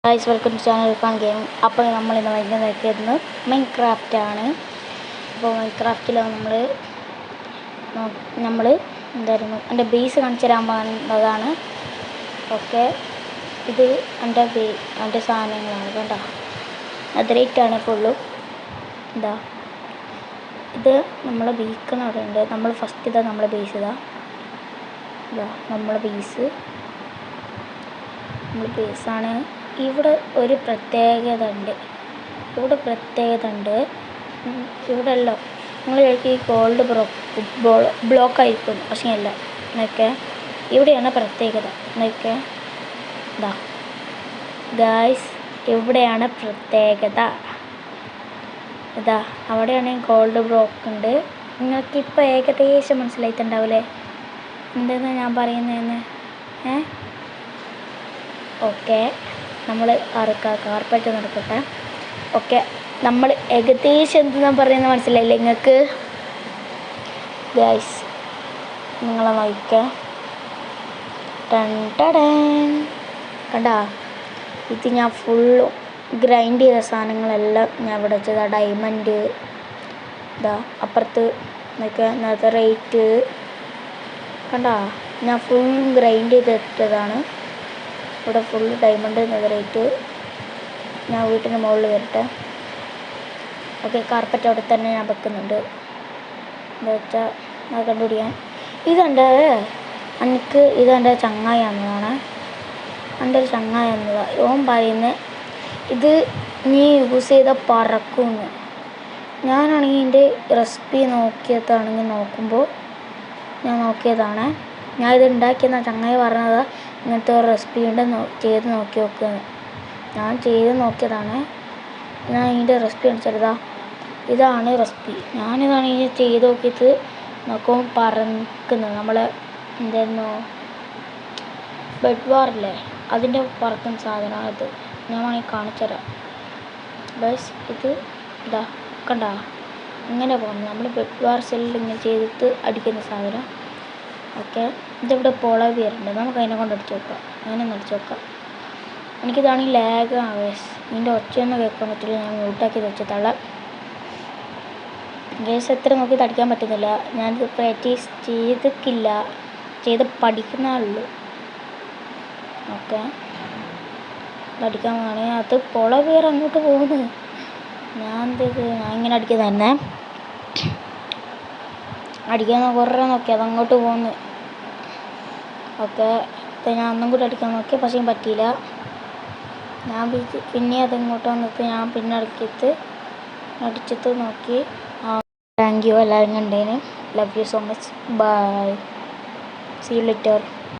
Guys welcome to channel fun game. അപ്പോൾ നമ്മൾ ഇന്ന് വൈകുന്നേരമായിരുന്നു മൈൻക്രാഫ്റ്റാണ്. അപ്പോൾ മൈൻക്രാഫ്റ്റിൽ നമ്മൾ എന്തായിരുന്നു എൻ്റെ ബേസ് കാണിച്ചു തരാൻ പോകുന്നതാണ്. ഓക്കെ, ഇത് എൻ്റെ സാധനങ്ങളാണ് കേട്ടോ. അതിലേറ്റാണ് ഫുള്ളും. എന്താ ഇത് നമ്മളെ ബീക്കൺ അവിടെ ഉണ്ട്. നമ്മൾ ഫസ്റ്റ് ഇതാ നമ്മളെ ബേസ് ഇതാ നമ്മളെ ബേസാണ്. ഇവിടെ ഒരു പ്രത്യേകത ഉണ്ട്. ഇവിടെ എല്ലാം നിങ്ങൾ ഈ ഗോൾഡ് ബ്ലോക്ക് ആയിരിക്കും, പക്ഷേ അല്ല എന്നൊക്കെ ഇവിടെയാണ് പ്രത്യേകത എന്നൊക്കെ. ഇതാ ഗായ്സ്, ഇവിടെയാണ് പ്രത്യേകത. ഇതാ അവിടെയാണ് ഗോൾഡ് ബ്ലോക്ക് ഉണ്ട്. നിങ്ങൾക്കിപ്പോൾ ഏകദേശം മനസ്സിലായിട്ടുണ്ടാവില്ലേ എന്തെന്ന് ഞാൻ പറയുന്നതെന്ന്. ഓക്കെ, നമ്മൾ കാർപ്പറ്റ് നടക്കട്ടെ. ഓക്കെ, നമ്മൾ ഏകദേശം എന്തെന്നാ പറയുന്നത് മനസ്സിലായില്ലേ നിങ്ങൾക്ക്? ഗൈസ് നിങ്ങളെ നോക്കിക്കേ. കണ്ടാ, ഇത് ഞാൻ ഫുള്ളും ഗ്രൈൻഡ് ചെയ്ത സാധനങ്ങളെല്ലാം ഞാൻ ഇവിടെ വെച്ചതാ. ഡയമണ്ട് ഇതാ അപ്പുറത്ത് നെതറൈറ്റ് കണ്ടാ, ഞാൻ ഫുള്ളും ഗ്രൈൻഡ് ചെയ്തിട്ടതാണ്. ഇവിടെ ഫുള്ള് ഡയമണ്ട് നെതറൈറ്റ്. ഞാൻ വീട്ടിൻ്റെ മുകളിൽ വരട്ടെ. ഓക്കെ, കാർപ്പറ്റ് അവിടെ തന്നെ ഞാൻ വെക്കുന്നുണ്ട്. എന്താ വെച്ചാൽ അത് കണ്ടുപിടിക്കാൻ. ഇതെൻ്റെ ചങ്ങായി എന്നതാണ്. എൻ്റെ ഒരു ചങ്ങായി എന്നതാണ്. ഓൻ പറയുന്നത് ഇത് നീ യൂസ് ചെയ്താൽ പറക്കുമെന്ന്. ഞാനാണെങ്കിൽ എൻ്റെ റെസിപ്പി നോക്കുമ്പോൾ ഞാൻ നോക്കിയതാണ്. ഞാൻ ഇത് ഉണ്ടാക്കിയെന്നാണ് ചങ്ങായി പറഞ്ഞത്. ഇങ്ങനത്തെ ഒരു റെസിപ്പി ഉണ്ട്, ചെയ്ത് നോക്കി നോക്കുകയെന്ന്. ഞാൻ ചെയ്ത് നോക്കിയതാണ്. ഞാൻ ഇതിൻ്റെ റെസിപ്പി കാണിച്ചതാ. ഇതാണ് റെസിപ്പി. ഞാനിതാണ് ഇങ്ങനെ ചെയ്ത് നോക്കിയിട്ട് നോക്കുമ്പോൾ പറക്കുന്നത്. നമ്മളെ എന്തായിരുന്നു ബെഡ് വാറില്ലേ, അതിൻ്റെ പറക്കുന്ന സാധനമാണ് ഇത്. ഞാൻ വേണമെങ്കിൽ കാണിച്ചു തരാം. ബസ് ഇത് ഇതാ കണ്ടാ, ഇങ്ങനെ പോകുന്നു. നമ്മൾ ബെഡ് വാർ സെല്ലിൽ ഇങ്ങനെ ചെയ്തിട്ട് അടിക്കുന്ന സാധനം. ഓക്കെ, ഇതിവിടെ പോളവി വരുന്നുണ്ട്. നമുക്ക് അതിനെ കൊണ്ട് അടിച്ച് നോക്കാം. അങ്ങനെ ഒന്ന് അടിച്ച് നോക്കാം. എനിക്കിതാണെങ്കിൽ ലാഗ് ആവേസ്. ഇതിൻ്റെ ഒച്ചയൊന്നും കേൾക്കാൻ പറ്റില്ല. ഞാൻ മ്യൂട്ടാക്കി വെച്ചതള്ള ഗേസ് എത്ര നോക്കിയിട്ട് അടിക്കാൻ പറ്റുന്നില്ല. ഞാനിത് പ്രാക്ടീസ് ചെയ്ത് പഠിക്കുന്ന ആളുള്ളൂ. ഓക്കെ, അടിക്കാൻ പോവുകയാണെങ്കിൽ അത് പോളവിയർ അങ്ങോട്ട് പോകുന്നു. ഞാൻ ഇങ്ങനെ അടിക്കുന്നത് തന്നെ. അടിക്കാൻ കുറേ നോക്കി അതങ്ങോട്ട് പോകുന്നു. ഓക്കെ, ഞാൻ ഒന്നും കൂടി അടിക്കാൻ നോക്കി, പക്ഷേ പറ്റിയില്ല. ഞാൻ പിന്നെ അതിങ്ങോട്ട് വന്നിട്ട് ഞാൻ പിന്നെ അടിച്ചിട്ട് നോക്കി. താങ്ക് യു എല്ലാവരും കണ്ടതിന്. Love you so much. Bye, see you later.